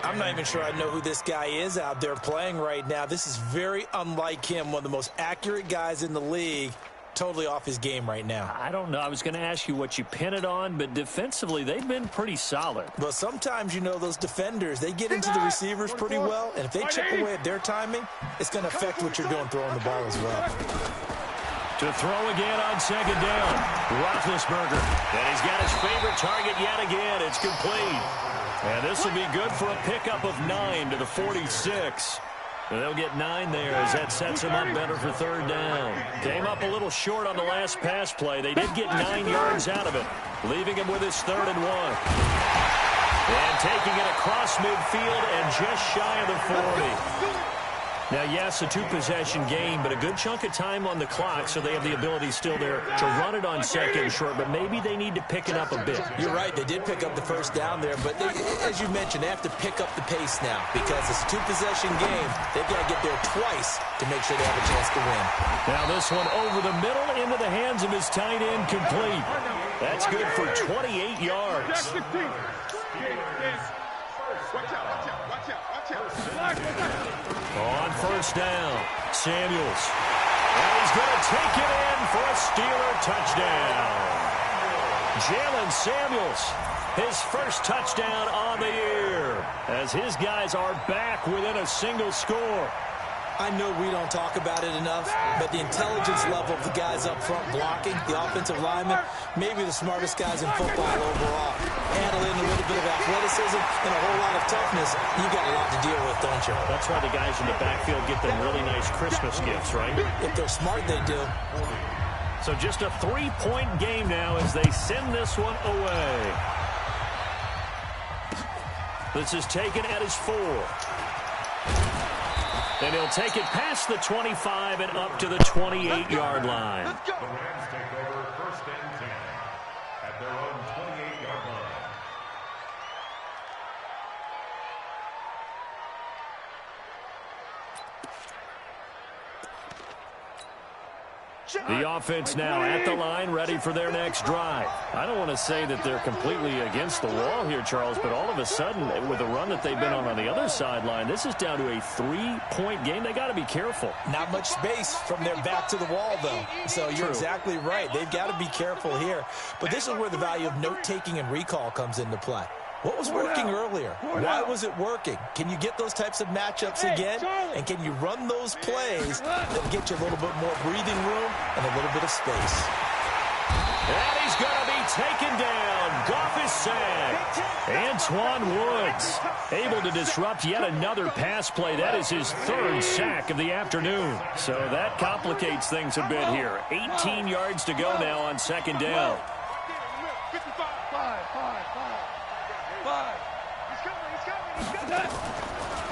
I'm not even sure I know who this guy is out there playing right now. This is very unlike him, one of the most accurate guys in the league. Totally off his game right now.
I don't know. I was going to ask you what you pin it on, but defensively, they've been pretty solid.
Well, sometimes, you know, those defenders, they get into the receivers pretty well, and if they chip away at their timing, it's going to affect what you're doing throwing the ball as well.
To throw again on 2nd down. Roethlisberger. And he's got his favorite target yet again. It's complete. And this will be good for a pickup of 9 to the 46. And they'll get 9 there as that sets him up better for 3rd down. Came up a little short on the last pass play. They did get 9 yards out of it, leaving him with his 3rd and 1. And taking it across midfield and just shy of the 40. Now, yes, a 2-possession game, but a good chunk of time on the clock, so they have the ability still there to run it on 2nd and short, but maybe they need to pick it up a bit.
You're right. They did pick up the first down there, but they, as you mentioned, they have to pick up the pace now because it's a 2-possession game. They've got to get there twice to make sure they have a chance to win.
Now this one over the middle into the hands of his tight end, complete. That's good for 28 yards. On 1st down, Samuels. And he's going to take it in for a Steeler touchdown. Jalen Samuels, his 1st touchdown on the year, as his guys are back within a single score.
I know we don't talk about it enough, but the intelligence level of the guys up front blocking, the offensive linemen, maybe the smartest guys in football overall. Handling a little bit of athleticism and a whole lot of toughness, you got a lot to deal with, don't you?
That's why the guys in the backfield get them really nice Christmas gifts, right?
If they're smart, they do.
So just a 3-point game now as they send this one away. This is taken at his 4. And he'll take it past the 25 and up to the 28-yard line.
The Rams take over 1st and 10 at their own 28-yard line.
The offense now at the line, ready for their next drive. I don't want to say that they're completely against the wall here, Charles, but all of a sudden, with the run that they've been on the other sideline, this is down to a 3-point game. They got to be careful.
Not much space from their back to the wall, though. So you're exactly right. They've got to be careful here. But this is where the value of note-taking and recall comes into play. What was working earlier? Why was it working? Can you get those types of matchups again? And can you run those plays that get you a little bit more breathing room and a little bit of space?
And he's going to be taken down. Goff is sacked. Antoine Woods able to disrupt yet another pass play. That is his 3rd sack of the afternoon. So that complicates things a bit here. 18 yards to go now on 2nd down.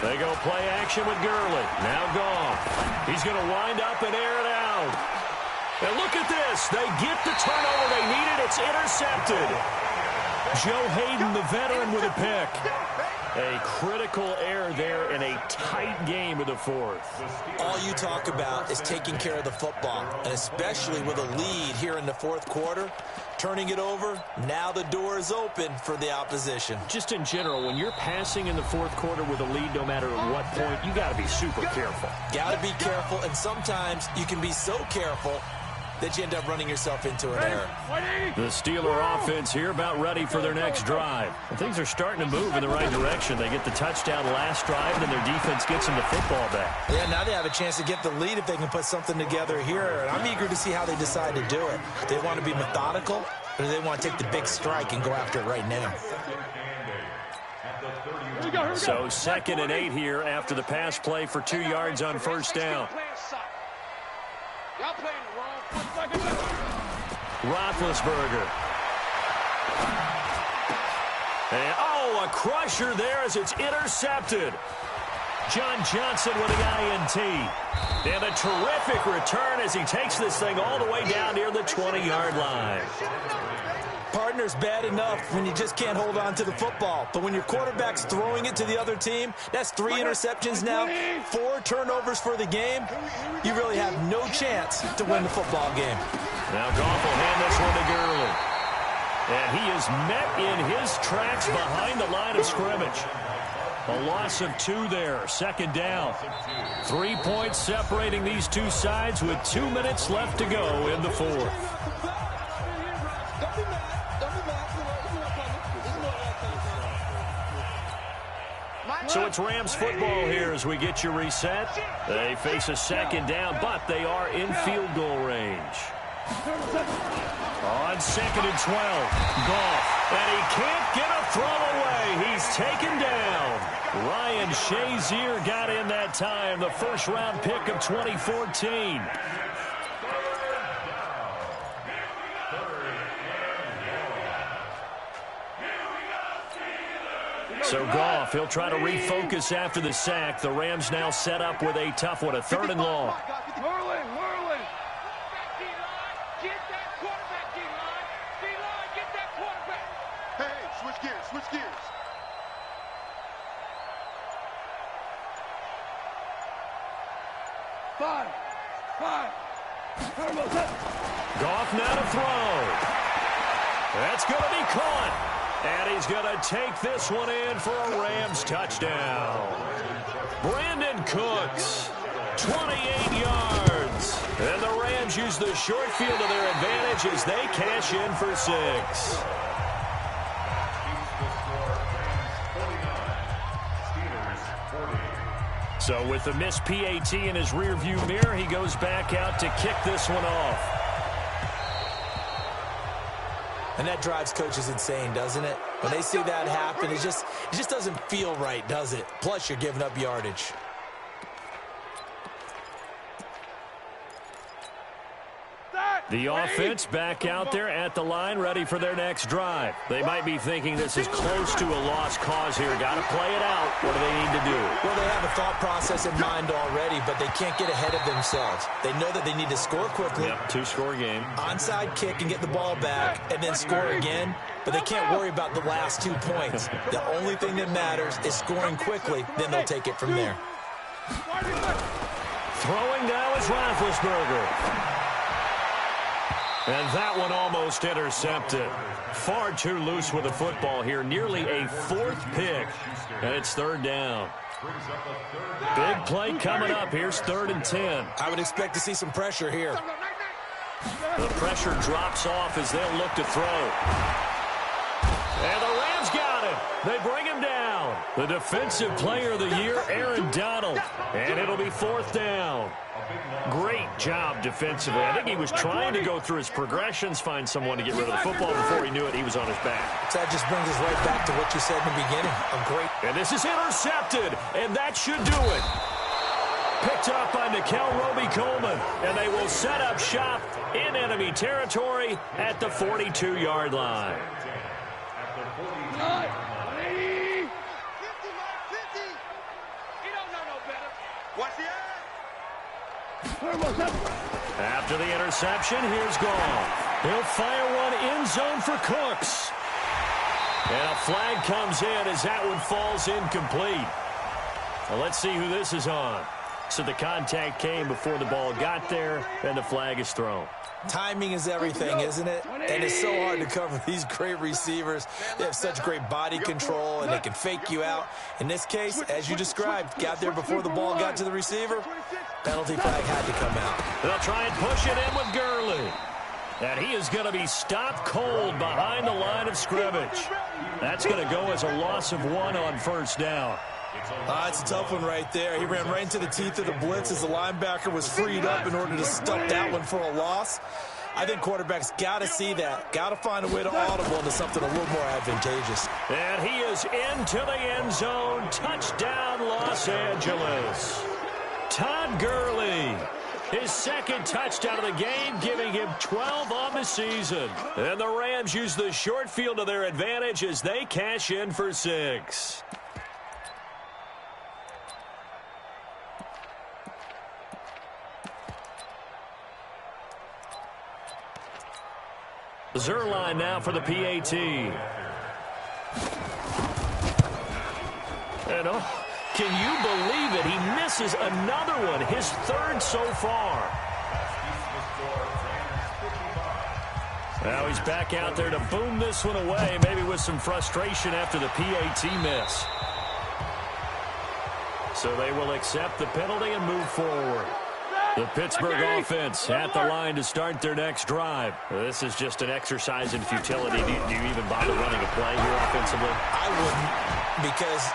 They go play action with Gurley. Now Goff. He's going to wind up and air it out. And look at this. They get the turnover they needed. It's intercepted. Joe Hayden, the veteran, with a pick. A critical error there in a tight game of the 4th.
All you talk about is taking care of the football, and especially with a lead here in the 4th quarter. Turning it over, now the door is open for the opposition.
Just in general, when you're passing in the 4th quarter with a lead, no matter at what point, you got to be super careful.
Got to be careful, and sometimes you can be so careful that you end up running yourself into an error.
The Steeler offense here about ready for their next drive. And things are starting to move in the right direction. They get the touchdown last drive, and then their defense gets them the football back.
Yeah, now they have a chance to get the lead if they can put something together here. And I'm eager to see how they decide to do it. Do they want to be methodical, or do they want to take the big strike and go after it right now?
So 2nd and 8 here after the pass play for 2 yards on 1st down. Roethlisberger. And, a crusher there as it's intercepted. John Johnson with an INT. And a terrific return as he takes this thing all the way down near the 20-yard line.
Partner's bad enough when you just can't hold on to the football. But when your quarterback's throwing it to the other team, that's 3 interceptions now, 4 turnovers for the game. You really have no chance to win the football game.
Now Goff will hand this one to Gurley. And he is met in his tracks behind the line of scrimmage. A loss of 2 there, 2nd down. 3 points separating these two sides with 2 minutes left to go in the 4th. So it's Rams football here as we get you reset. They face a 2nd down, but they are in field goal range. On 2nd and 12, Goff, and he can't get a throw away. He's taken down. Ryan Shazier got in that time, the 1st-round pick of 2014. So Goff, he'll try to refocus after the sack. The Rams now set up with a tough one, a 3rd and long.
Merlin. Get that quarterback, D-line. D-line, get that quarterback. Hey, switch gears. Five.
Goff now to throw. That's going to be caught. And he's going to take this one in for a Rams touchdown. Brandon Cooks, 28 yards. And the Rams use the short field to their advantage as they cash in for 6. So with the missed PAT in his rearview mirror, he goes back out to kick this one off.
And that drives coaches insane, doesn't it? When they see that happen, it just doesn't feel right, does it? Plus, you're giving up yardage.
The offense back out there at the line, ready for their next drive. They might be thinking this is close to a lost cause here. Got to play it out. What do they need to do?
Well, they have a thought process in mind already, but they can't get ahead of themselves. They know that they need to score quickly.
Yep, 2-score game.
Onside kick and get the ball back and then score again. But they can't worry about the last 2 points. The only thing that matters is scoring quickly. Then they'll take it from there.
Throwing now is Roethlisberger. And that one almost intercepted. Far too loose with the football here. Nearly a 4th pick. And it's 3rd down. Big play coming up. Here's 3rd and 10.
I would expect to see some pressure here.
The pressure drops off as they'll look to throw. And the Rams got it. They bring him down. The defensive player of the year, Aaron Donald. And it'll be 4th down. Great job defensively. I think he was trying to go through his progressions, find someone to get rid of the football. Before he knew it, he was on his back.
So that just brings us right back to what you said in the beginning.
And this is intercepted, and that should do it. Picked up by Nickel Roby-Coleman, and they will set up shop in enemy territory at the 42-yard line. After the interception, here's Goff. He'll fire one end zone for Cooks. And a flag comes in as that one falls incomplete. Well, let's see who this is on. So the contact came before the ball got there, and the flag is thrown.
Timing is everything, isn't it? And it's so hard to cover these great receivers. They have such great body control, and they can fake you out. In this case, as you described, got there before the ball got to the receiver. Penalty flag had to come out.
They'll try and push it in with Gurley. And he is going to be stopped cold behind the line of scrimmage. That's going to go as a loss of 1 on 1st down.
It's a tough one right there. He ran right into the teeth of the blitz as the linebacker was freed up in order to stop that one for a loss. I think quarterbacks got to see that. Got to find a way to audible into something a little more advantageous.
And he is into the end zone. Touchdown, Los Angeles. Todd Gurley. His 2nd touchdown of the game, giving him 12 on the season. And the Rams use the short field to their advantage as they cash in for 6. Zuerlein now for the PAT. And can you believe it? He misses another one, his 3rd so far. Now he's back out there to boom this one away, maybe with some frustration after the PAT miss. So they will accept the penalty and move forward. The Pittsburgh offense at the line to start their next drive. This is just an exercise in futility. Do you even bother running a play here offensively?
I wouldn't, because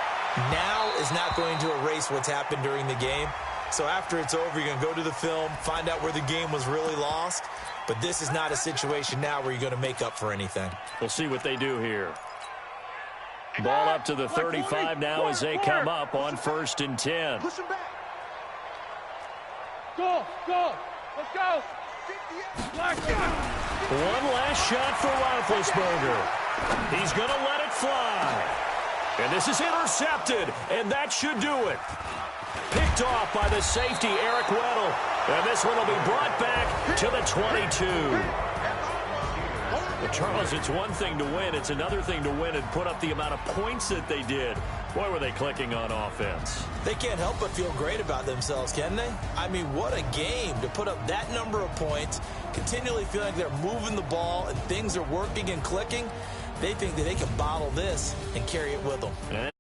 now is not going to erase what's happened during the game. So after it's over, you're going to go to the film, find out where the game was really lost. But this is not a situation now where you're going to make up for anything.
We'll see what they do here. Ball up to the 35 now as they come up on 1st and 10.
Push him back. Go, let's go.
One last shot for Roethlisberger. He's going to let it fly. And this is intercepted, and that should do it. Picked off by the safety, Eric Weddle. And this one will be brought back to the 22. Well, Charles, it's one thing to win. It's another thing to win and put up the amount of points that they did. Boy, were they clicking on offense.
They can't help but feel great about themselves, can they? I mean, what a game to put up that number of points, continually feeling like they're moving the ball and things are working and clicking. They think that they can bottle this and carry it with them.